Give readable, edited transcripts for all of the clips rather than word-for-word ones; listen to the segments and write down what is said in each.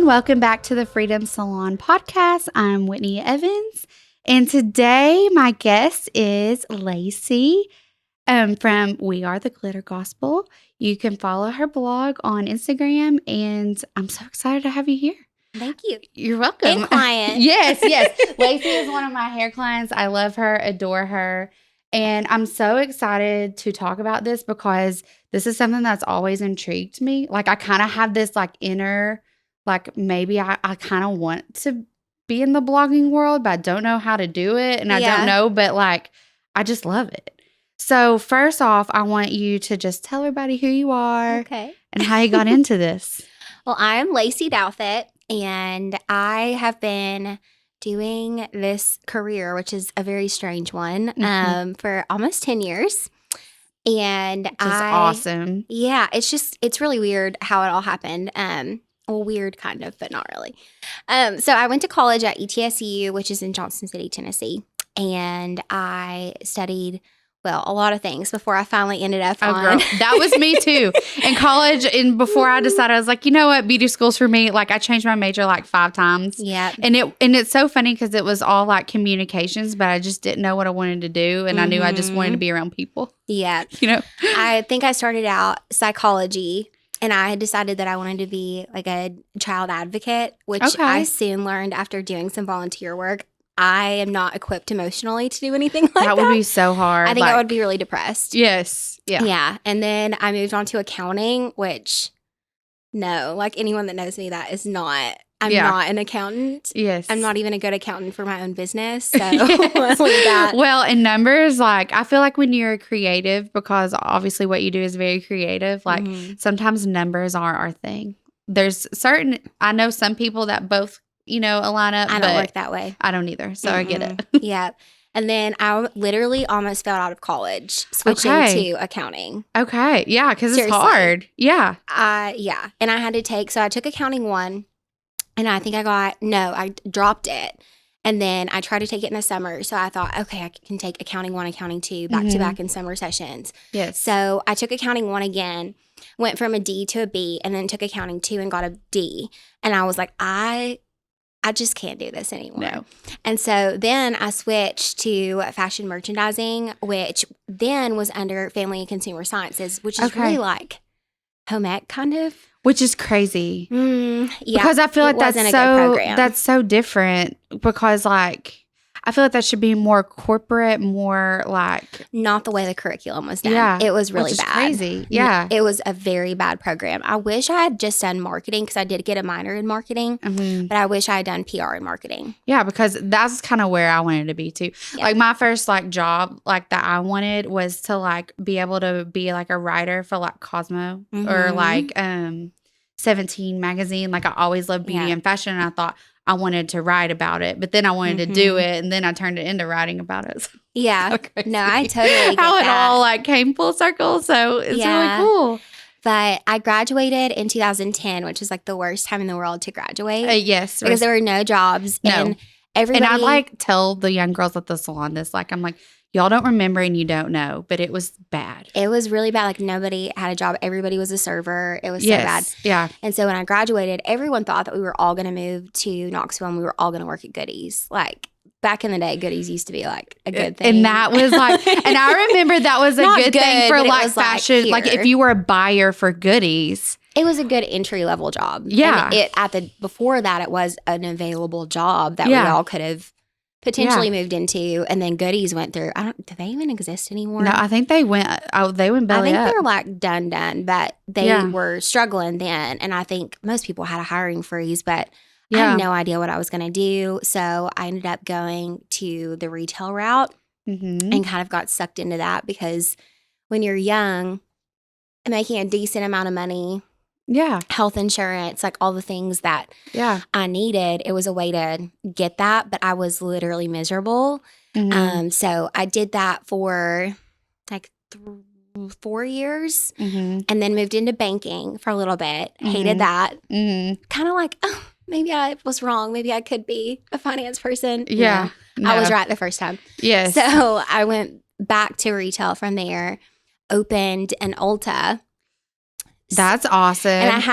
welcome back to the Freedom Salon podcast. I'm Whitney Evans, and today my guest is Lacey from We Are the Glitter Gospel. You can follow her blog on Instagram, and I'm so excited to have you here. Thank you. You're welcome. And client. Yes. Lacey is one of my hair clients. I love her, adore her, and I'm so excited to talk about this because this is something that's always intrigued me. Like I kind of have this like inner, like maybe I kind of want to be in the blogging world, but I don't know how to do it. And I don't know, but like, I just love it. So first off, I want you to just tell everybody who you are and how you got into this. Well, I'm Lacey Douthat, and I have been doing this career, which is a very strange one, for almost 10 years. And Which is awesome. Yeah, it's really weird how it all happened. Well, weird kind of, but not really. So I went to college at ETSU, which is in Johnson City, Tennessee. And I studied, well, a lot of things before I finally ended up on. Girl, that was me too. In college, and before I decided, I was like, you know what, beauty school's for me. Like I changed my major like 5 times. Yeah. And it's so funny because it was all like communications, but I just didn't know what I wanted to do. And I knew I just wanted to be around people. Yeah. You know? I think I started out psychology. And I had decided that I wanted to be like a child advocate, which I soon learned after doing some volunteer work. I am not equipped emotionally to do anything like that. That would be so hard. I think I would be really depressed. Yes. Yeah. Yeah. And then I moved on to accounting, which no, like anyone that knows me, that is not. I'm not an accountant. Yes. I'm not even a good accountant for my own business. So that. Well, in numbers, like I feel like when you're a creative, because obviously what you do is very creative, like sometimes numbers are our thing. There's I know some people that both, align up. I don't work that way. I don't either. So I get it. Yeah. And then I literally almost fell out of college switching to accounting. Okay. Yeah. Because it's hard. Yeah. Yeah. And I had to so I took accounting 1. And I think I dropped it. And then I tried to take it in the summer. So I thought, okay, I can take accounting 1, accounting 2, back to back in summer sessions. Yes. So I took accounting 1 again, went from a D to a B, and then took accounting 2 and got a D. And I was like, I just can't do this anymore. No. And so then I switched to fashion merchandising, which then was under family and consumer sciences, which is really like home ec kind of. Which is crazy. Yeah. Because I feel like that's so different because like I feel like that should be more corporate, more like not the way the curriculum was done. Yeah. It was really which is bad. Crazy. Yeah. It was a very bad program. I wish I had just done marketing because I did get a minor in marketing, but I wish I had done PR in marketing. Yeah, because that's kind of where I wanted to be too. Yeah. Like my first like job like that I wanted was to like be able to be like a writer for like Cosmo or like 17 magazine. Like I always loved beauty and fashion, and I thought I wanted to write about it, but then I wanted to do it, and then I turned it into writing about it. So yeah. No, I totally get how it that. all like came full circle. So it's really cool. But I graduated in 2010, which is like the worst time in the world to graduate. Yes. Because there were no jobs. No. And everybody. And I like tell the young girls at the salon this, like, I'm like, y'all don't remember and you don't know, but it was bad. It was really bad. Like nobody had a job. Everybody was a server. It was so bad. Yeah. And so when I graduated, everyone thought that we were all going to move to Knoxville and we were all going to work at Goodies. Like back in the day, Goodies used to be like a good thing. And that was like, and I remember that was a good thing for like fashion. Like if you were a buyer for Goodies. It was a good entry level job. Yeah. And before that, it was an available job that we all could have potentially moved into, and then Goodies went through. Do they even exist anymore? No, I think they went. They went belly up. I think they're like done, but they were struggling then, and I think most people had a hiring freeze. But I had no idea what I was going to do, so I ended up going to the retail route and kind of got sucked into that because when you're young and making a decent amount of money. Yeah. Health insurance, like all the things that I needed. It was a way to get that, but I was literally miserable. So I did that for like 4 years and then moved into banking for a little bit. Hated that. Kind of like, oh, maybe I was wrong. Maybe I could be a finance person. Yeah. No, I was right the first time. Yes. So I went back to retail from there, opened an Ulta That's awesome. And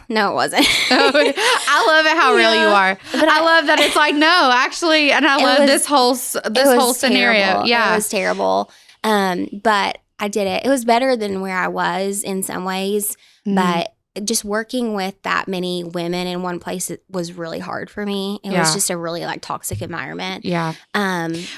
no, it wasn't. I love it how real you are. But I love that it's like, no, actually, and I love this whole scenario. Terrible. Yeah. It was terrible. But I did it. It was better than where I was in some ways, but just working with that many women in one place, it was really hard for me. It was just a really like toxic environment. Yeah.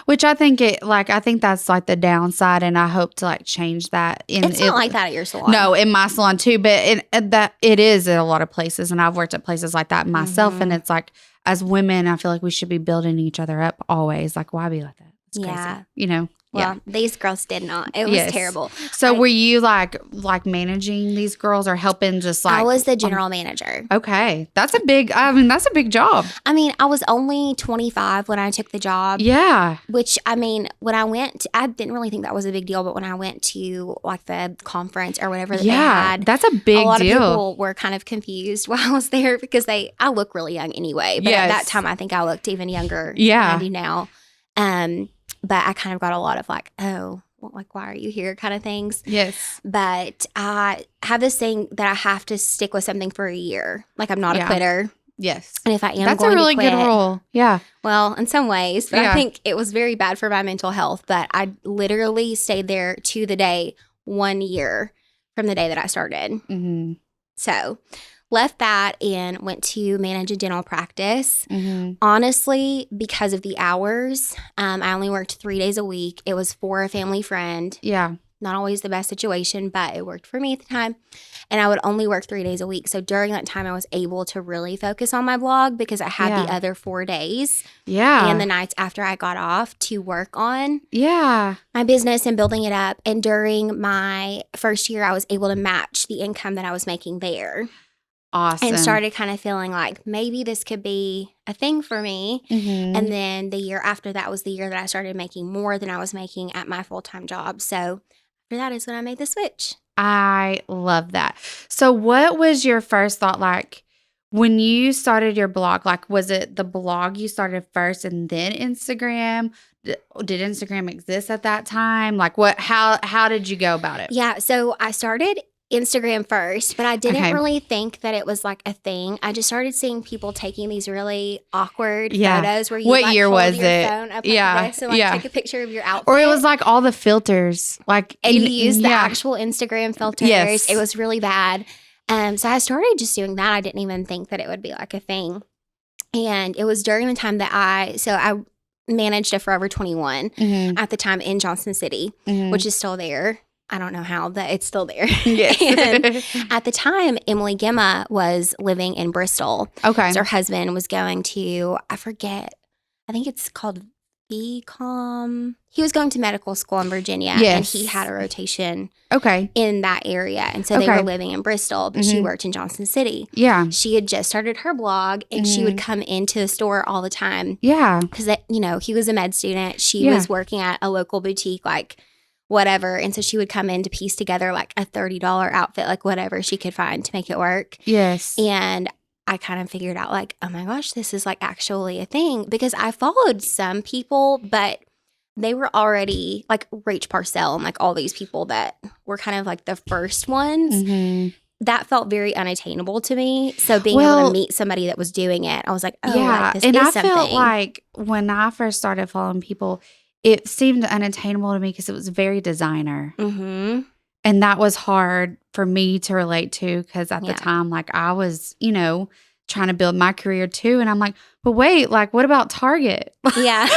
Which I think I think that's like the downside, and I hope to like change that. It's not like that at your salon. No, in my salon too, but it is in a lot of places, and I've worked at places like that myself, and it's like as women, I feel like we should be building each other up always. Like, why be like that? It's crazy. You know? Well, these girls did not. It was terrible. So were you like managing these girls or helping just like? I was the general manager. Okay. That's a big job. I mean, I was only 25 when I took the job. Yeah. Which, I mean, when I went, I didn't really think that was a big deal. But when I went to like the conference or whatever that they had. That's a big deal. A lot of people were kind of confused while I was there because I look really young anyway. But at that time, I think I looked even younger than I do now. But I kind of got a lot of like, oh, well, like, why are you here kind of things. Yes. But I have this thing that I have to stick with something for a year. Like, I'm not a quitter. Yes. And if I am That's going a really to quit, good rule. Yeah. Well, in some ways. But I think it was very bad for my mental health. But I literally stayed there to the day 1 year from the day that I started. Mm-hmm. So left that and went to manage a dental practice. Mm-hmm. Honestly, because of the hours, I only worked 3 days a week. It was for a family friend. Yeah. Not always the best situation, but it worked for me at the time. And I would only work 3 days a week. So during that time, I was able to really focus on my blog because I had the other 4 days. Yeah. And the nights after I got off to work on my business and building it up. And during my first year, I was able to match the income that I was making there. Awesome. And started kind of feeling like maybe this could be a thing for me. Mm-hmm. And then the year after that was the year that I started making more than I was making at my full-time job. So after that is when I made the switch. I love that. So what was your first thought like when you started your blog? Like, was it the blog you started first and then Instagram? Did Instagram exist at that time? Like, how did you go about it? Yeah. So I started Instagram first, but I didn't really think that it was like a thing. I just started seeing people taking these really awkward photos where you what like year hold was your it? phone up like this and like take a picture of your outfit. Or it was like all the filters. Like, and you use the actual Instagram filters. Yes. It was really bad. So I started just doing that. I didn't even think that it would be like a thing. And it was during the time that I managed a Forever 21 at the time in Johnson City, which is still there. I don't know how, but it's still there. Yes. And at the time, Emily Gemma was living in Bristol. Okay. So her husband was going to, I think it's called VCOM. He was going to medical school in Virginia. Yes. And he had a rotation in that area. And so they were living in Bristol, but she worked in Johnson City. Yeah. She had just started her blog and she would come into the store all the time. Yeah. Because, he was a med student. She was working at a local boutique, like, whatever. And so she would come in to piece together like a $30 outfit, like whatever she could find to make it work. Yes. And I kind of figured out like, oh my gosh, this is like actually a thing, because I followed some people, but they were already like Rach Parcell and like all these people that were kind of like the first ones. Mm-hmm. That felt very unattainable to me. So being able to meet somebody that was doing it, I was like, oh, like, this is something. And I felt like when I first started following people, it seemed unattainable to me because it was very designer. Mm-hmm. And that was hard for me to relate to because at the time, like I was, trying to build my career too. And I'm like, but wait, like what about Target? Yeah.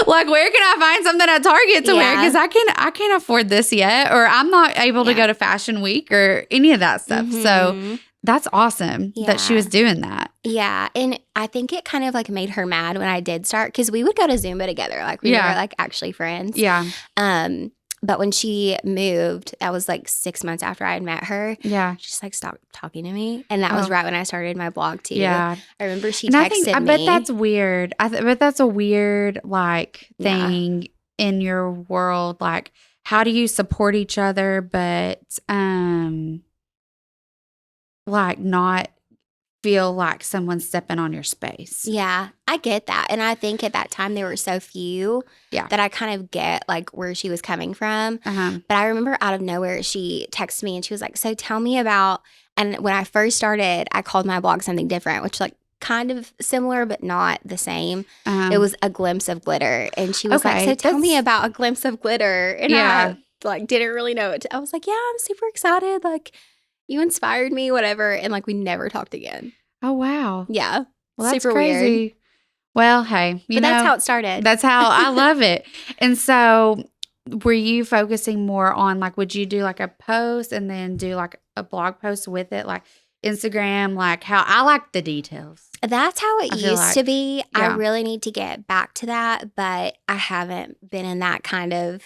like where can I find something at Target to wear? Because I can't afford this yet. Or I'm not able to go to Fashion Week or any of that stuff. Mm-hmm. So that's awesome that she was doing that. Yeah. And I think it kind of like made her mad when I did start, because we would go to Zumba together. Like we were like actually friends. Yeah. But when she moved, that was like 6 months after I had met her. Yeah. She just like stopped talking to me. And that was right when I started my blog too. Yeah. I remember she texted me. I bet that's weird. I bet that's a weird like thing in your world. Like how do you support each other but like not feel like someone's stepping on your space. Yeah, I get that. And I think at that time there were so few that I kind of get like where she was coming from. But I remember out of nowhere, she texted me and she was like, so tell me about, and when I first started, I called my blog something different, which like kind of similar, but not the same. It was A Glimpse of Glitter. And she was like, so tell me about A Glimpse of Glitter. And I like didn't really know it. I was like, yeah, I'm super excited. Like, you inspired me, whatever. And like, we never talked again. Oh, wow. Yeah. Well, that's super crazy. Weird. Well, hey, but that's how it started. That's how I love it. And so were you focusing more on like, would you do like a post and then do like a blog post with it? Like Instagram, like how I like the details. That's how it used to be. Yeah. I really need to get back to that, but I haven't been in that kind of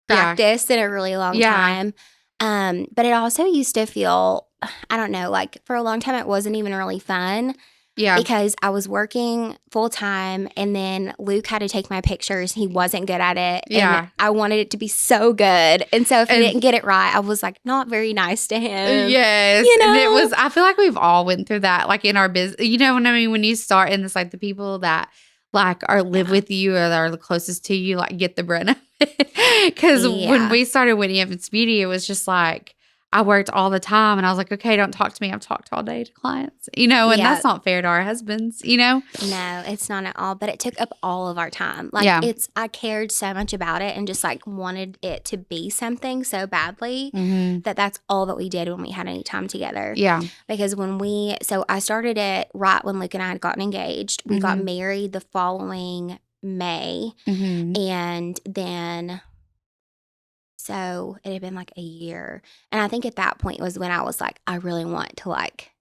practice in a really long time. But it also used to feel, I don't know, like for a long time it wasn't even really fun. Yeah. Because I was working full time and then Luke had to take my pictures. He wasn't good at it. Yeah. And I wanted it to be so good. And so if he didn't get it right, I was like not very nice to him. Yes. You know? And it was, I feel like we've all went through that, like in our business. You know what I mean? When you start and it's like the people that like live with you or that are the closest to you, like get the brunt of it. Because when we started Whitney Evans Beauty, it was just like, I worked all the time and I was like, okay, don't talk to me. I've talked all day to clients, you know, and that's not fair to our husbands, you know? No, it's not at all. But it took up all of our time. Like I cared so much about it and just like wanted it to be something so badly that that's all that we did when we had any time together. Yeah. Because so I started it right when Luke and I had gotten engaged. We got married the following May. And then... So it had been like a year. And I think at that point was when I was like, I really want to like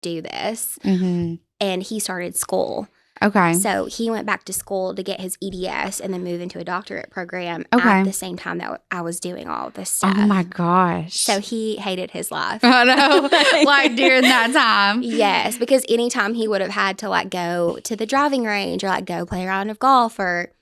do this. And he started school. Okay. So he went back to school to get his EDS and then move into a doctorate program at the same time that I was doing all this stuff. Oh my gosh. So he hated his life. I know. Like during that time. Yes. Because anytime he would have had to like go to the driving range or like go play a round of golf or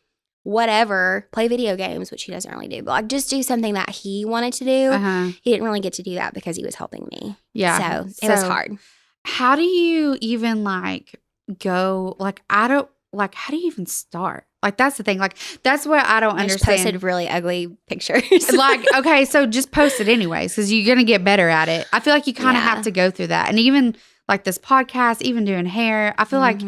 whatever, play video games, which he doesn't really do, but like just do something that he wanted to do. He didn't really get to do that because he was helping me. Yeah. So it was hard. How do you even like go, like, how do you even start? Like, that's the thing. Like, that's what I don't understand. Just posted really ugly pictures. Like, okay, so just post it anyways because you're going to get better at it. I feel like you kind of have to go through that. And even like this podcast, even doing hair, I feel like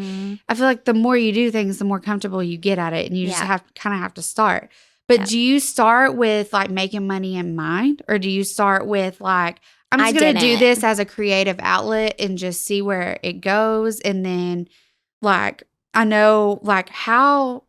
the more you do things, the more comfortable you get at it, and you just have to start. But do you start with like making money in mind, or do you start with like I'm just going to do this as a creative outlet and just see where it goes, and then like I know like how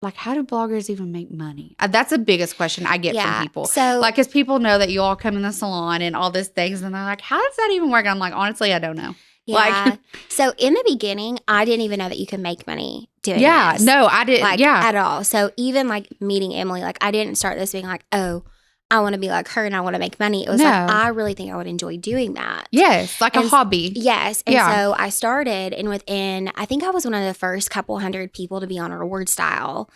do bloggers even make money? That's the biggest question I get from people. So, like, because people know that you all come in the salon and all these things, and they're like, how does that even work? And I'm like, honestly, I don't know. Yeah. Like, so in the beginning, I didn't even know that you could make money doing this. No, I didn't. Like, at all. So even like meeting Emily, like I didn't start this being like, oh, I want to be like her and I want to make money. It was like, I really think I would enjoy doing that. Yes, like a hobby. Yes. And so I started, and within, I think I was one of the first couple hundred people to be on Reward Style.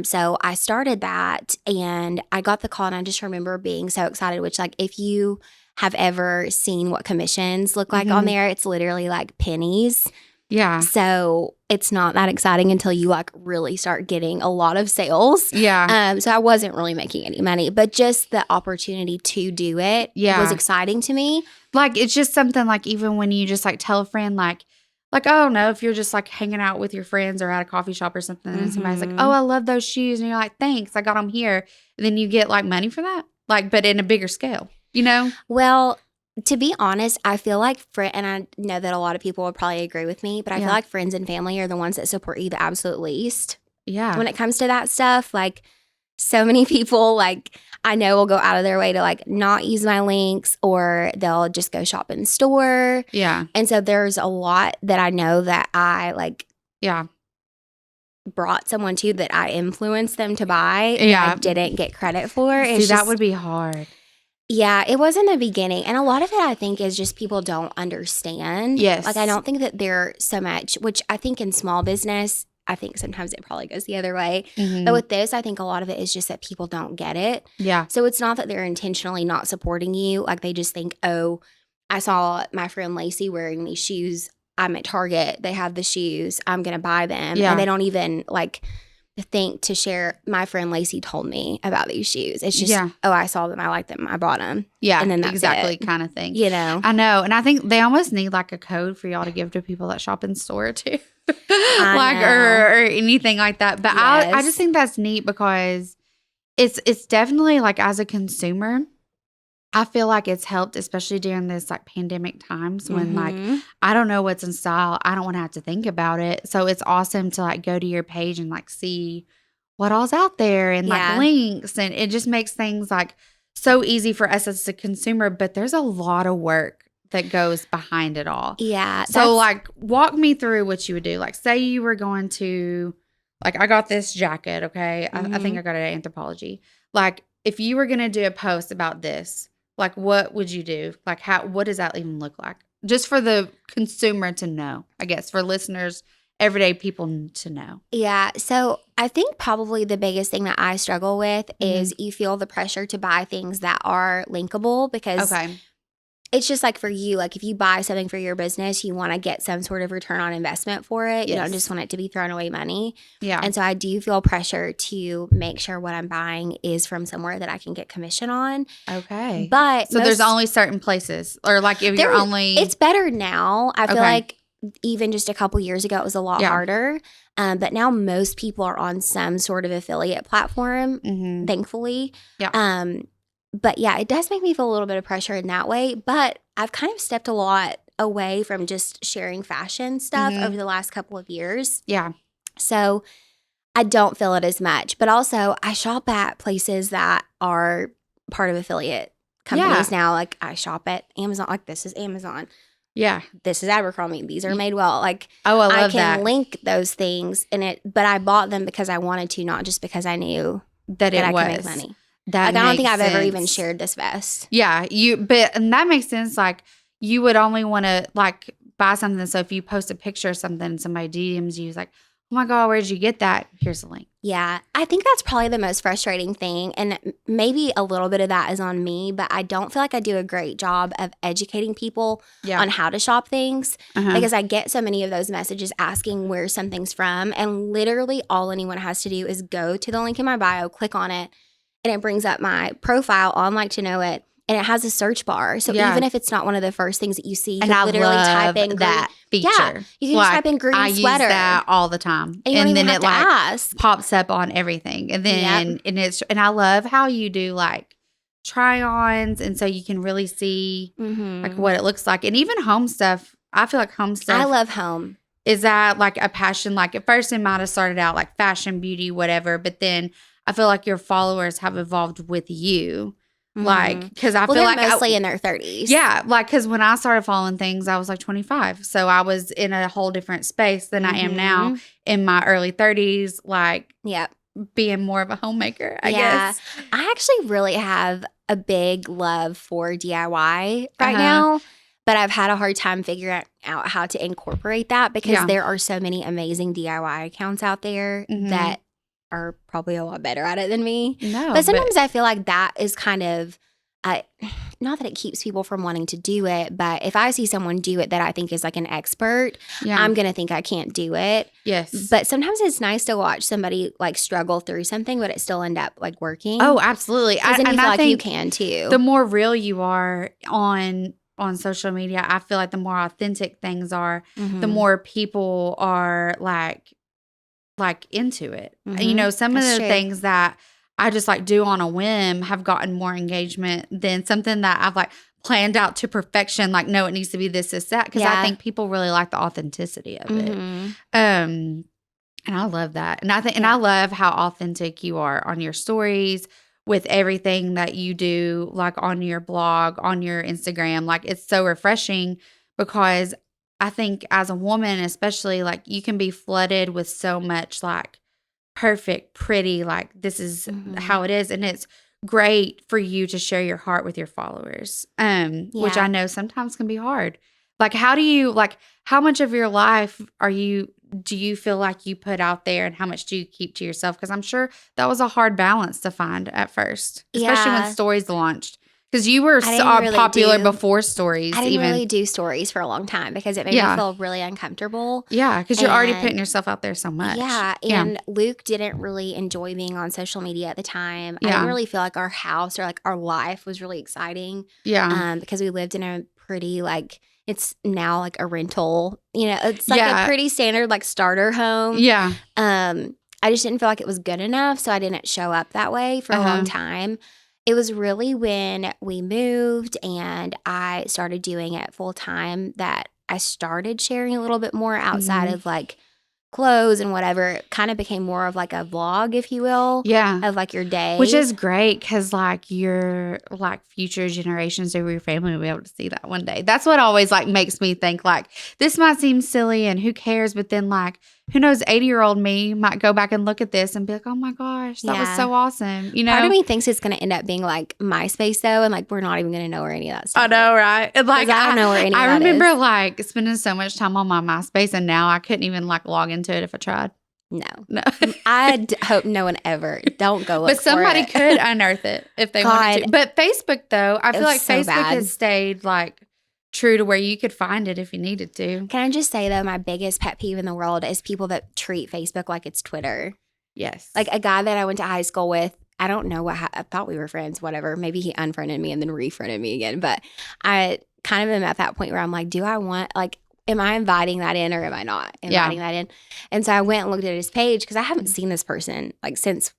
So I started that, and I got the call, and I just remember being so excited, which like if you have ever seen what commissions look like on there, it's literally like pennies. Yeah. So it's not that exciting until you like really start getting a lot of sales. Yeah. So I wasn't really making any money, but just the opportunity to do it was exciting to me. Like it's just something like even when you just like tell a friend like I don't know, if you're just like hanging out with your friends or at a coffee shop or something, and somebody's like, oh, I love those shoes. And you're like, thanks, I got them here. And then you get like money for that, like, but in a bigger scale, you know? Well, to be honest, I feel like and I know that a lot of people would probably agree with me, but I feel like friends and family are the ones that support you the absolute least. Yeah. When it comes to that stuff, like so many people, like I know will go out of their way to like not use my links, or they'll just go shop in store. Yeah. And so there's a lot that I know that I like brought someone to that I influenced them to buy and I didn't get credit for. See, that would be hard. Yeah, it was in the beginning. And a lot of it, I think, is just people don't understand. Yes. Like, I don't think that they're so much, which I think in small business, I think sometimes it probably goes the other way. But with this, I think a lot of it is just that people don't get it. Yeah. So it's not that they're intentionally not supporting you. Like, they just think, oh, I saw my friend Lacey wearing these shoes. I'm at Target. They have the shoes. I'm going to buy them. Yeah. And they don't even like think to share. My friend Lacey told me about these shoes. It's just, oh, I saw them. I like them. I bought them. Yeah. And then that's exactly it. kind of thing. You know? I know. And I think they almost need like a code for y'all to give to people that shop in store too. Like, or anything like that. But yes. I just think that's neat because it's definitely like as a consumer, I feel like it's helped, especially during this like pandemic times when like I don't know what's in style. I don't want to have to think about it. So it's awesome to like go to your page and like see what all's out there and like links. And it just makes things like so easy for us as a consumer. But there's a lot of work that goes behind it all. Yeah. So like walk me through what you would do. Like say you were going to, like I got this jacket, okay? I think I got it at Anthropologie. Like if you were going to do a post about this, like what would you do? Like what does that even look like? Just for the consumer to know, I guess, for listeners, everyday people to know. Yeah. So I think probably the biggest thing that I struggle with is you feel the pressure to buy things that are linkable because it's just like for you, like if you buy something for your business, you want to get some sort of return on investment for it. You don't just want it to be thrown away money. Yeah. And so I do feel pressure to make sure what I'm buying is from somewhere that I can get commission on. Okay. But so there's only certain places or like if you're only. It's better now. I feel like even just a couple years ago, it was a lot harder. But now most people are on some sort of affiliate platform, thankfully. Yeah. But yeah, it does make me feel a little bit of pressure in that way. But I've kind of stepped a lot away from just sharing fashion stuff over the last couple of years. Yeah. So I don't feel it as much. But also, I shop at places that are part of affiliate companies now. Like I shop at Amazon. Like this is Amazon. Yeah. This is Abercrombie. These are made well. Like I love I can that. link those things in it. But I bought them because I wanted to, not just because I knew that I could make money. That I don't think I've sense. ever even shared this vest. Yeah, and that makes sense. Like you would only want to like buy something. So if you post a picture of something and somebody DMs you, it's like, oh my God, where did you get that? Here's the link. Yeah, I think that's probably the most frustrating thing. And maybe a little bit of that is on me, but I don't feel like I do a great job of educating people on how to shop things because I get so many of those messages asking where something's from. And literally all anyone has to do is go to the link in my bio, click on it, and it brings up my profile on Like to Know It, and it has a search bar. So even if it's not one of the first things that you see, you can literally type in that feature. Yeah, you can just type in green sweater. I use that all the time, and then it like pops up on everything. And then and I love how you do like try-ons, and so you can really see like what it looks like, and even home stuff. I feel like home stuff. I love home. Is that like a passion? Like at first it might have started out like fashion, beauty, whatever, but then I feel like your followers have evolved with you. Like, because I feel like mostly in their 30s. Yeah. Like, because when I started following things, I was like 25. So I was in a whole different space than I am now in my early 30s. Like, being more of a homemaker, I guess. I actually really have a big love for DIY right now. But I've had a hard time figuring out how to incorporate that because there are so many amazing DIY accounts out there that are probably a lot better at it than me. No, but sometimes I feel like that is kind of, not that it keeps people from wanting to do it, but if I see someone do it that I think is like an expert, I'm going to think I can't do it. Yes. But sometimes it's nice to watch somebody like struggle through something, but it still end up like working. Oh, absolutely. Then you feel like you can too. The more real you are on social media, I feel like the more authentic things are, the more people are like into it. You know, some of the things that I just like do on a whim have gotten more engagement than something that I've like planned out to perfection. Like, no, it needs to be this, that. Because I think people really like the authenticity of it. And I love that. And I think, and I love how authentic you are on your stories with everything that you do, like on your blog, on your Instagram. Like, it's so refreshing because I think as a woman, especially, like you can be flooded with so much like perfect, pretty, like this is how it is. And it's great for you to share your heart with your followers, which I know sometimes can be hard. Like, how much of your life do you feel like you put out there and how much do you keep to yourself? Because I'm sure that was a hard balance to find at first, especially when stories launched. Because you were popular before stories. I didn't really do stories for a long time because it made me feel really uncomfortable. Yeah, because you're already putting yourself out there so much. Yeah, and Luke didn't really enjoy being on social media at the time. I didn't really feel like our house or like our life was really exciting. Yeah. Because we lived in a pretty like, it's now like a rental. You know, it's like a pretty standard like starter home. Yeah. I just didn't feel like it was good enough, so I didn't show up that way for a long time. It was really when we moved and I started doing it full time that I started sharing a little bit more outside of like clothes and whatever. It kind of became more of like a vlog, if you will. Yeah. Of like your day. Which is great because like your like future generations of your family will be able to see that one day. That's what always like makes me think like this might seem silly and who cares, but then like who knows, 80-year-old me might go back and look at this and be like, oh my gosh, that was so awesome. You know, part of me thinks it's going to end up being like MySpace though, and like we're not even going to know where any of that stuff I know, right? And like I don't know where any of that is. I remember like spending so much time on my MySpace and now I couldn't even like log into it if I tried. No. I hope no one ever. Don't go look But somebody for it. could unearth it if they wanted to. But Facebook though, I feel like so Facebook bad. has stayed like true to where you could find it if you needed to. Can I just say though, my biggest pet peeve in the world is people that treat Facebook like it's Twitter. Yes. Like a guy that I went to high school with, I don't know I thought we were friends, whatever. Maybe he unfriended me and then refriended me again. But I kind of am at that point where I'm like, do I want, like, am I inviting that in or am I not inviting that in? And so I went and looked at his page because I haven't seen this person like since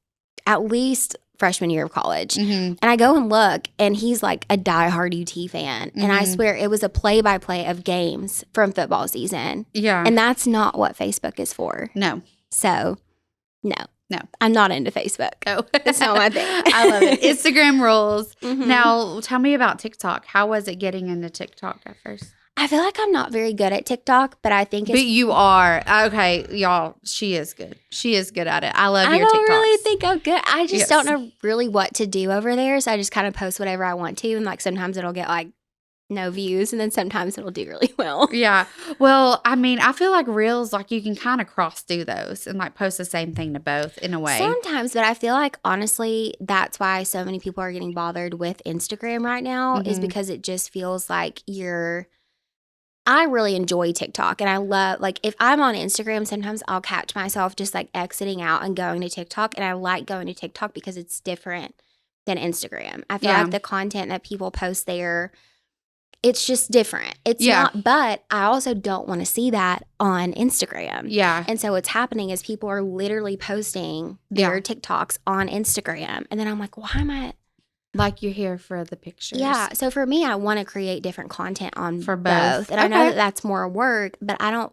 at least freshman year of college. And I go and look and he's like a diehard UT fan. And I swear it was a play-by-play of games from football season. Yeah. And that's not what Facebook is for. No. So, no. No. I'm not into Facebook. Oh. That's not my thing. I love it. Instagram rules. Now, tell me about TikTok. How was it getting into TikTok at first? I feel like I'm not very good at TikTok, but I think it's... But you are. Okay, y'all, she is good. She is good at it. I love your TikToks. I don't really think I'm good. I just don't know really what to do over there, so I just kind of post whatever I want to, and like sometimes it'll get like no views, and then sometimes it'll do really well. Yeah. Well, I mean, I feel like Reels, like you can kind of cross do those and like post the same thing to both in a way. Sometimes, but I feel like honestly, that's why so many people are getting bothered with Instagram right now is because it just feels like I really enjoy TikTok and I love, like if I'm on Instagram, sometimes I'll catch myself just like exiting out and going to TikTok, and I like going to TikTok because it's different than Instagram. I feel like the content that people post there, it's just different. It's not, but I also don't want to see that on Instagram. Yeah. And so what's happening is people are literally posting their TikToks on Instagram. And then I'm like, why am I? Like you're here for the pictures. Yeah. So for me, I want to create different content on for both. And I know that that's more work, but I don't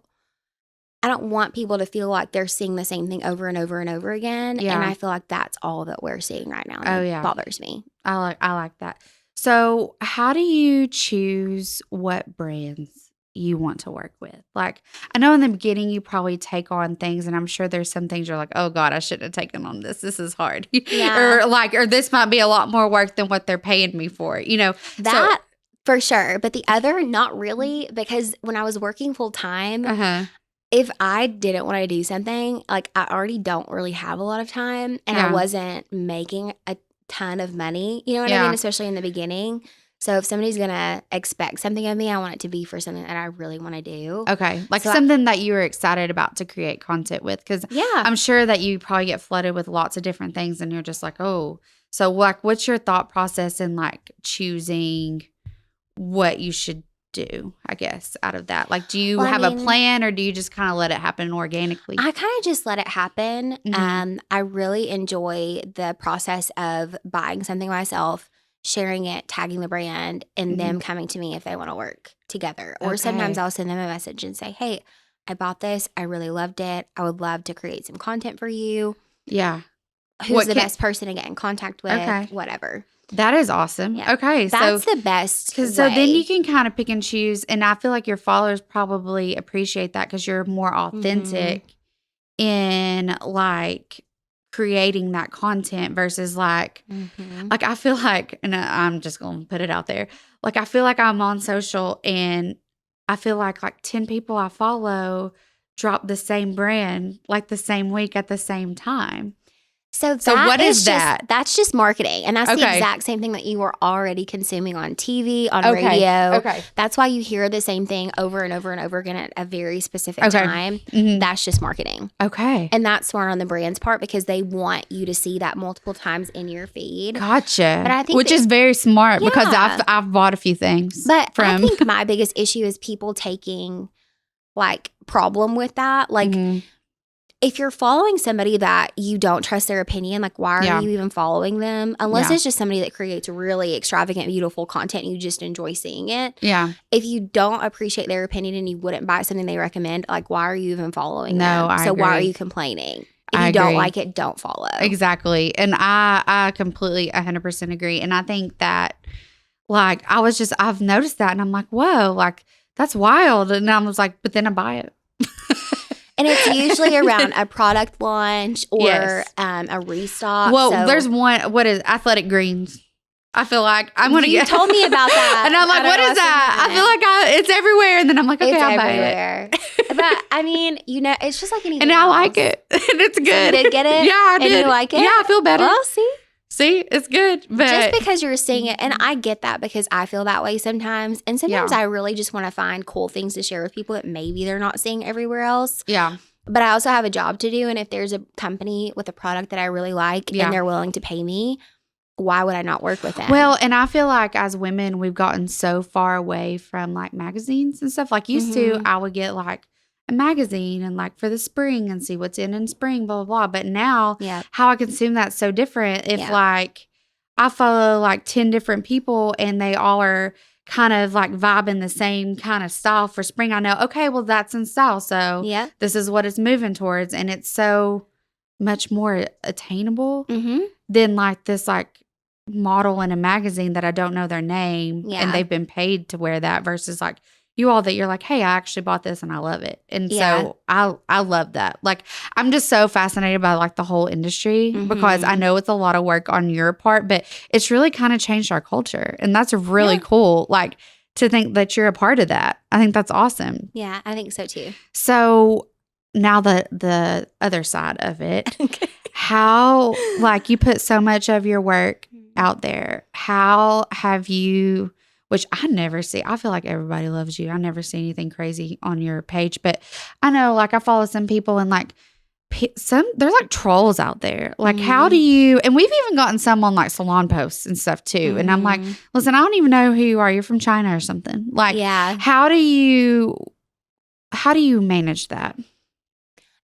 want people to feel like they're seeing the same thing over and over and over again. Yeah. And I feel like that's all that we're seeing right now. And it bothers me. I like that. So how do you choose what brands you want to work with? Like, I know in the beginning you probably take on things, and I'm sure there's some things you're like, oh God, I shouldn't have taken on this. This is hard. Yeah. or this might be a lot more work than what they're paying me for, you know? That for sure. But the other, not really, because when I was working full time, if I didn't want to do something, like I already don't really have a lot of time, and I wasn't making a ton of money, you know what I mean? Especially in the beginning. So if somebody's going to expect something of me, I want it to be for something that I really want to do. Okay. Like something that you were excited about to create content with. Because I'm sure that you probably get flooded with lots of different things and you're just like, oh. So like, what's your thought process in like choosing what you should do, I guess, out of that? Like, do you have a plan, or do you just kind of let it happen organically? I kind of just let it happen. I really enjoy the process of buying something myself, sharing it, tagging the brand, and them coming to me if they want to work together. Or sometimes I'll send them a message and say, hey, I bought this. I really loved it. I would love to create some content for you. Yeah. Who's the best person to get in contact with? Whatever. That is awesome. Yeah. Okay. That's the best way. So then you can kind of pick and choose. And I feel like your followers probably appreciate that because you're more authentic in like creating that content versus like I feel like, and I'm just going to put it out there. Like I feel like I'm on social and I feel like 10 people I follow drop the same brand like the same week at the same time. So what is that? That's just marketing. And that's the exact same thing that you were already consuming on TV, on radio. Okay. That's why you hear the same thing over and over and over again at a very specific time. Mm-hmm. That's just marketing. Okay. And that's smart on the brand's part because they want you to see that multiple times in your feed. Gotcha. But I think which is very smart because I've bought a few things. But I think my biggest issue is people taking like problem with that. Like, if you're following somebody that you don't trust their opinion, like why are you even following them? Unless it's just somebody that creates really extravagant, beautiful content and you just enjoy seeing it. Yeah. If you don't appreciate their opinion and you wouldn't buy something they recommend, like why are you even following them? I agree. Why are you complaining? If you don't like it, don't follow. Exactly. And I completely 100% agree. And I think that like I've noticed that and I'm like, whoa, like that's wild. And I was like, but then I buy it. And it's usually around a product launch or a restock. Well, there's one, what is Athletic Greens? I feel like I'm going to get. You told me about that. And I'm like, what is that? I feel like it's everywhere. And then I'm like, okay, I'll buy it. But I mean, it's just like anything And I like it. And it's good. You did get it? Yeah, I did. And you like it? Yeah, I feel better. Well, See, it's good. But just because you're seeing it, and I get that because I feel that way sometimes. And sometimes I really just want to find cool things to share with people that maybe they're not seeing everywhere else. Yeah. But I also have a job to do. And if there's a company with a product that I really like and they're willing to pay me, why would I not work with them? Well, and I feel like as women, we've gotten so far away from like magazines and stuff. Like used to, I would get like a magazine and like for the spring and see what's in spring, blah, blah, blah. But now how I consume that's so different. If like I follow like 10 different people and they all are kind of like vibing the same kind of style for spring, I know, okay, well, that's in style. So this is what it's moving towards. And it's so much more attainable than like this like model in a magazine that I don't know their name and they've been paid to wear that versus like you all that you're like, hey, I actually bought this and I love it. And so I love that. Like I'm just so fascinated by like the whole industry because I know it's a lot of work on your part, but it's really kind of changed our culture. And that's really cool. Like to think that you're a part of that. I think that's awesome. Yeah, I think so too. So now the other side of it, how like you put so much of your work out there. How have you, which I never see, I feel like everybody loves you. I never see anything crazy on your page, but I know like I follow some people and like there's like trolls out there. Like how do you, and we've even gotten some on like salon posts and stuff too. And I'm like, listen, I don't even know who you are. You're from China or something. Like how do you manage that?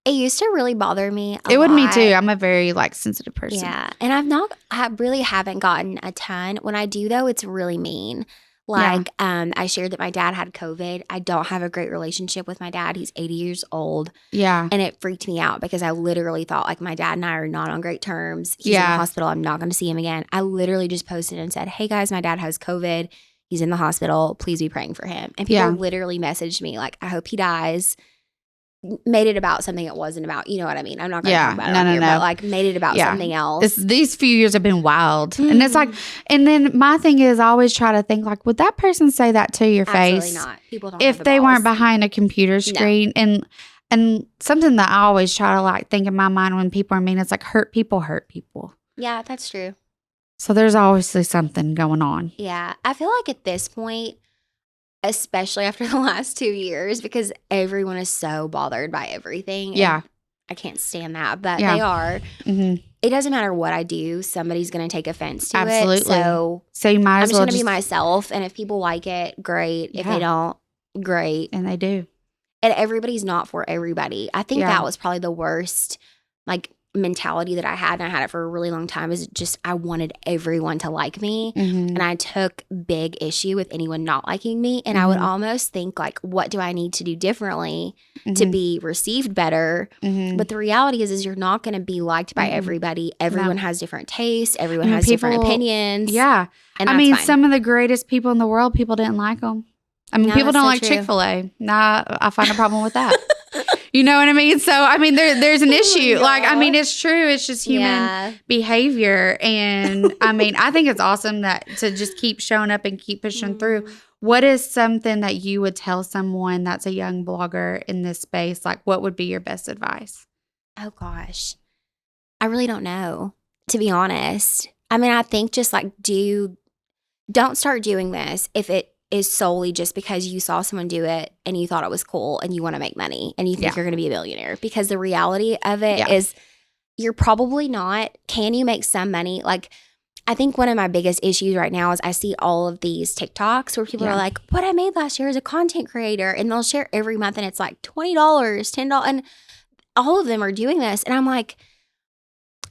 It used to really bother me a lot. It would me too. I'm a very like sensitive person. Yeah. And I really haven't gotten a ton. When I do though, it's really mean. Like I shared that my dad had COVID. I don't have a great relationship with my dad. He's 80 years old. Yeah. And it freaked me out because I literally thought like my dad and I are not on great terms. He's in the hospital. I'm not going to see him again. I literally just posted and said, hey guys, my dad has COVID. He's in the hospital. Please be praying for him. And people literally messaged me like, I hope he dies. Made it about something it wasn't about. You know what I mean? I'm not going to talk about it here, but like made it about something else. These few years have been wild. And it's like, and then my thing is I always try to think like, would that person say that to your face? Absolutely not. People don't if they weren't behind a computer screen. No. And something that I always try to like think in my mind when people are mean, it's like hurt people. Yeah, that's true. So there's obviously something going on. Yeah. I feel like at this point, especially after the last 2 years, because everyone is so bothered by everything. Yeah. I can't stand that, but they are. Mm-hmm. It doesn't matter what I do. Somebody's going to take offense to it. So you might as well I'm just going to be myself. And if people like it, great. If they don't, great. And they do. And everybody's not for everybody. I think that was probably the worst, like, mentality that I had, and I had it for a really long time, is just I wanted everyone to like me. And I took big issue with anyone not liking me. And I would almost think like, what do I need to do differently to be received better? But the reality is you're not going to be liked by everybody. Everyone has different tastes. Everyone has different opinions. Yeah. And I mean, some of the greatest people in the world, people didn't like them. I mean, people don't like Chick-fil-A. Nah, I find a problem with that. You know what I mean? So, I mean, there's an issue. Like, I mean, it's true. It's just human behavior. And, I mean, I think it's awesome that to just keep showing up and keep pushing through. What is something that you would tell someone that's a young blogger in this space? Like, what would be your best advice? Oh, gosh. I really don't know, to be honest. I mean, I think just like don't start doing this if it is solely just because you saw someone do it and you thought it was cool and you want to make money and you think you're going to be a millionaire. Because the reality of it is you're probably not. Can you make some money? Like, I think one of my biggest issues right now is I see all of these TikToks where people are like, what I made last year as a content creator. And they'll share every month and it's like $20, $10. And all of them are doing this. And I'm like,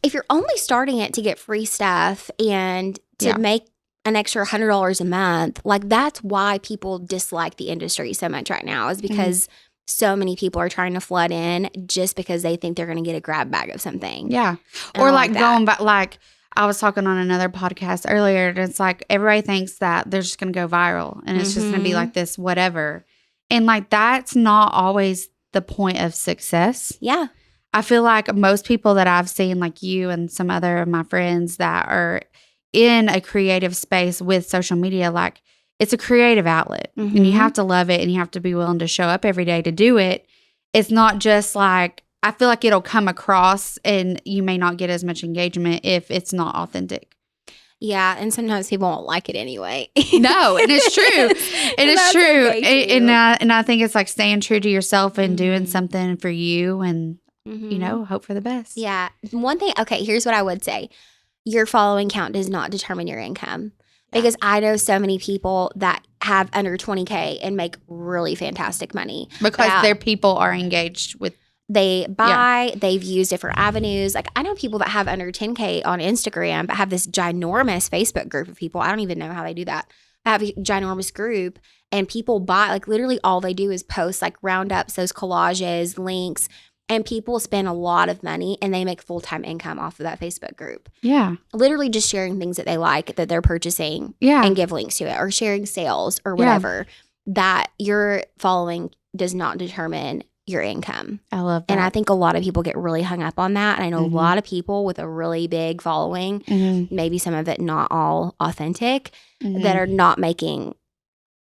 if you're only starting it to get free stuff and to make an extra $100 a month, like that's why people dislike the industry so much right now, is because so many people are trying to flood in just because they think they're going to get a grab bag of something. Yeah. Or like going back, like, I was talking on another podcast earlier, and it's like everybody thinks that they're just going to go viral and it's just going to be like this whatever. And like that's not always the point of success. Yeah. I feel like most people that I've seen, like you and some other of my friends that are in a creative space with social media, like it's a creative outlet and you have to love it and you have to be willing to show up every day to do it. It's not just like, I feel like it'll come across and you may not get as much engagement if it's not authentic. Yeah, and sometimes people won't like it anyway. No, it is true. It is true. Okay, and I think it's like staying true to yourself and doing something for you and, you know, hope for the best. Yeah. One thing, okay, here's what I would say. Your following count does not determine your income. Because I know so many people that have under 20K and make really fantastic money. Because their people are engaged with. They buy, they've used different avenues. Like I know people that have under 10K on Instagram, but have this ginormous Facebook group of people. I don't even know how they do that. I have a ginormous group and people buy, like literally all they do is post like roundups, those collages, links, and people spend a lot of money and they make full-time income off of that Facebook group. Yeah. Literally just sharing things that they like, that they're purchasing and give links to it, or sharing sales or whatever. That your following does not determine your income. I love that. And I think a lot of people get really hung up on that. And I know a lot of people with a really big following, maybe some of it not all authentic, that are not making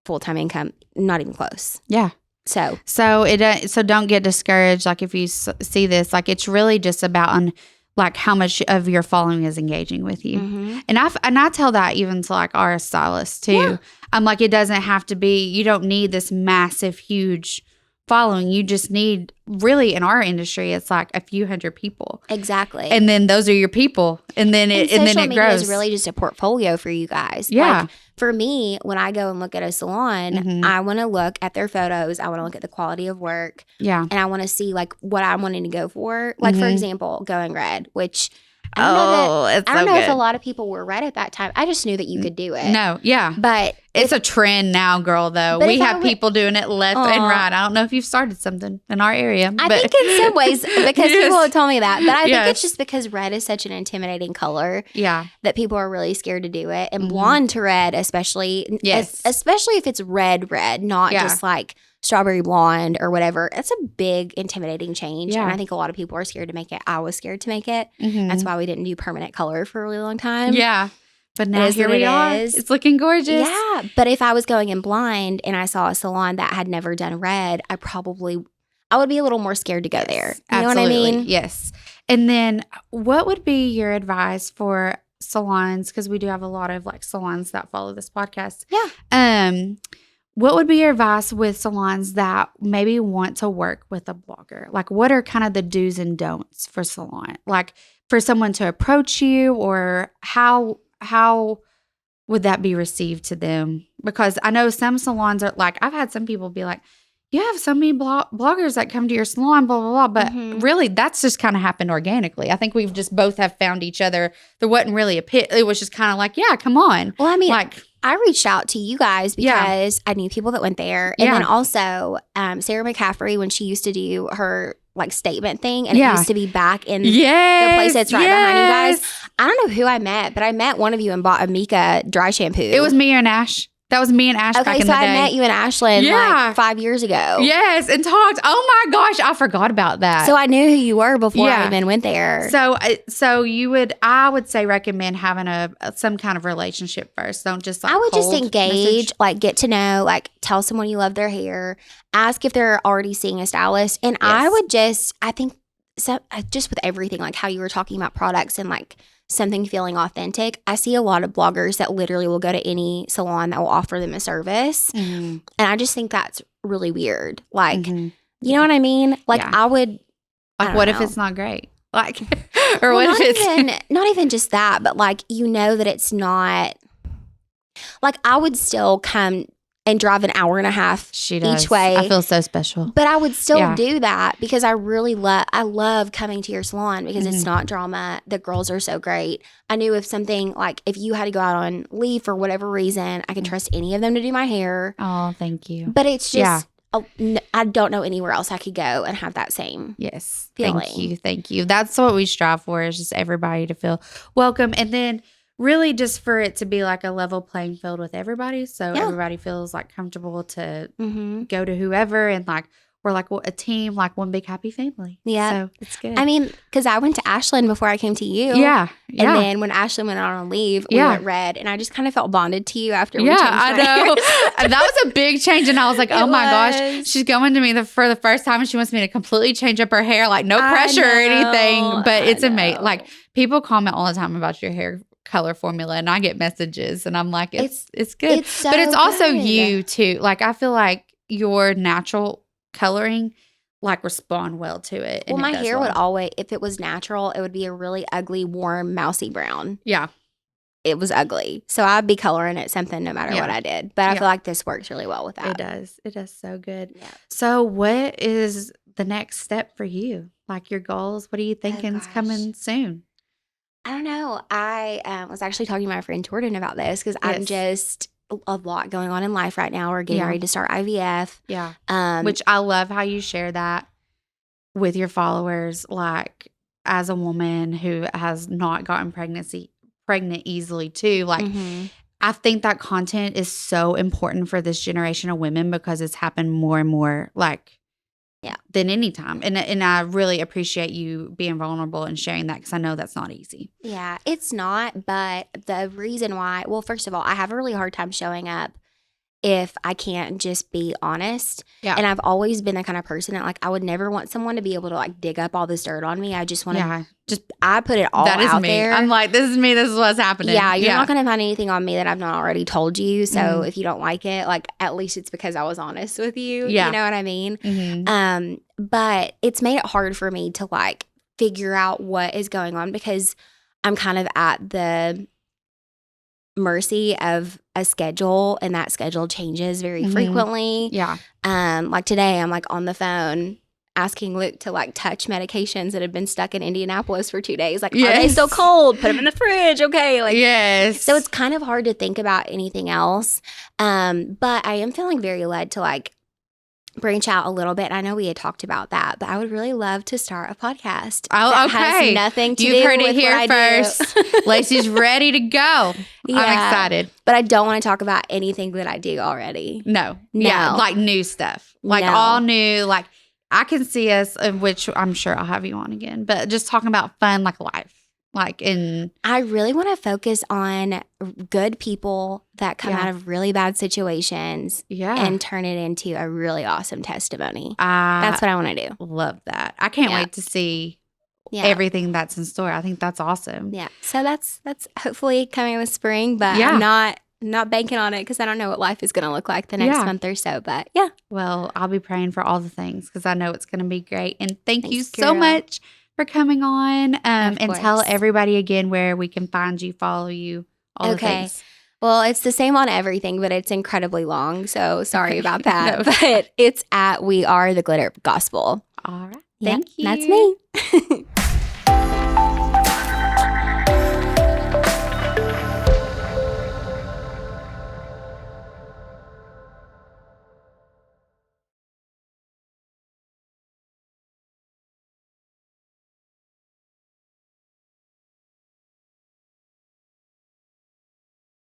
full-time income, not even close. Yeah. So don't get discouraged. Like if you see this, like it's really just about on like how much of your following is engaging with you. And I tell that even to like our stylists too. Yeah. I'm like, it doesn't have to be, you don't need this massive, huge following. You just need, really in our industry, it's like a few hundred people. Exactly. And then those are your people. And then it grows. Social media is really just a portfolio for you guys. Yeah. Like for me, when I go and look at a salon, I want to look at their photos. I want to look at the quality of work. Yeah. And I want to see like what I'm wanting to go for. Like for example, going red, which I don't know if a lot of people were red at that time. I just knew that you could do it. No, yeah. But it's a trend now, girl, though. We have people doing it left and right. I don't know if you've started something in our area. I think in some ways, because people have told me that. But I think it's just because red is such an intimidating color that people are really scared to do it. And blonde to red, especially, especially if it's red, not just like strawberry blonde or whatever. It's a big intimidating change. And I think a lot of people are scared to make it. I was scared to make it. That's why we didn't do permanent color for a really long time. Yeah. But now here we are. It's looking gorgeous. Yeah. But if I was going in blind and I saw a salon that had never done red, I would be a little more scared to go there. You know what I mean? Yes. And then what would be your advice for salons? Because we do have a lot of like salons that follow this podcast. Yeah. What would be your advice with salons that maybe want to work with a blogger? Like what are kind of the do's and don'ts for salon? Like for someone to approach you, or how would that be received to them? Because I know some salons are like, I've had some people be like, you have so many bloggers that come to your salon, blah, blah, blah. But really, that's just kind of happened organically. I think we've just both have found each other. There wasn't really a pit. It was just kind of like, yeah, come on. Well, I mean, like, I reached out to you guys because I knew people that went there. And then also Sarah McCaffrey, when she used to do her like statement thing, and it used to be back in the place that's right behind you guys. I don't know who I met, but I met one of you and bought a Mika dry shampoo. It was me and Ash. That was me and Ash back in the day. Okay, so I met you and Ashlyn like 5 years ago. Yes, and talked. Oh my gosh, I forgot about that. So I knew who you were before I even went there. So I would say recommend having some kind of relationship first. Don't just like I would just engage, like get to know, like tell someone you love their hair, ask if they're already seeing a stylist, and I think so just with everything, like how you were talking about products and like something feeling authentic, I see a lot of bloggers that literally will go to any salon that will offer them a service. And I just think that's really weird. Like, you know what I mean? Like I would. Like, what if it's not great? Like, or what if it's not even just that, but like, you know that it's not. Like, I would still come and drive an hour and a half each way. I feel so special. But I would still do that because I really love coming to your salon because it's not drama. The girls are so great. I knew if something, like if you had to go out on leave for whatever reason, I could trust any of them to do my hair. Oh, thank you. But it's just, I don't know anywhere else I could go and have that same feeling. Thank you. That's what we strive for, is just everybody to feel welcome. And then really just for it to be like a level playing field with everybody. So everybody feels like comfortable to go to whoever, and like we're like a team, like one big happy family. Yeah. So it's good. I mean, because I went to Ashland before I came to you. Yeah. And then when Ashland went out on leave, we went red, and I just kind of felt bonded to you after we changed I know. That was a big change. And I was like, oh my gosh, she's going to me for the first time, and she wants me to completely change up her hair. Like no pressure or anything, but it's amazing. Like people comment all the time about your hair color formula, and I get messages, and I'm like, it's good. It's so but it's also good. you too. Like I feel like your natural coloring like respond well to it. Well, my hair would always, if it was natural, it would be a really ugly, warm, mousy brown. Yeah. It was ugly. So I'd be coloring it something no matter what I did. But I feel like this works really well with that. It does. It does so good. Yeah. So what is the next step for you? Like your goals? What are you thinking is coming soon? I don't know. I was actually talking to my friend Jordan about this because I'm just a lot going on in life right now. We're getting ready to start IVF. Yeah. Which I love how you share that with your followers. Like as a woman who has not gotten pregnant easily too. Like I think that content is so important for this generation of women because it's happened more and more than any time. And I really appreciate you being vulnerable and sharing that because I know that's not easy. Yeah, it's not. But the reason why, well, first of all, I have a really hard time showing up if I can't just be honest. Yeah. And I've always been the kind of person that like I would never want someone to be able to like dig up all this dirt on me. I just want to I put it all out there. I'm like, this is me. This is what's happening. Yeah, you're not going to find anything on me that I've not already told you. So if you don't like it, like at least it's because I was honest with you. Yeah. You know what I mean? But it's made it hard for me to like figure out what is going on because I'm kind of at the mercy of a schedule, and that schedule changes very frequently. Yeah. Like today I'm like on the phone asking Luke to like touch medications that have been stuck in Indianapolis for 2 days. Like, are they still cold? Put them in the fridge. Okay. Like, so it's kind of hard to think about anything else. But I am feeling very led to like branch out a little bit. I know we had talked about that, but I would really love to start a podcast. Oh, okay. Has nothing to You've do heard with it here what first. Lacey's ready to go. Yeah. I'm excited. But I don't want to talk about anything that I do already. No. Yeah, like new stuff. Like all new. Like I can see us, which I'm sure I'll have you on again, but just talking about fun, like life. Like I really want to focus on good people that come out of really bad situations and turn it into a really awesome testimony. That's what I want to do. Love that. I can't wait to see everything that's in store. I think that's awesome. Yeah. So that's hopefully coming with spring, but I'm not banking on it because I don't know what life is going to look like the next month or so. But yeah. Well, I'll be praying for all the things because I know it's going to be great. And thanks you so much for coming on, and tell everybody again where we can find you, follow you, all the things. Well, it's the same on everything, but it's incredibly long, so sorry about that. But it's at We Are the Glitter Gospel. All right. Thank you. That's me.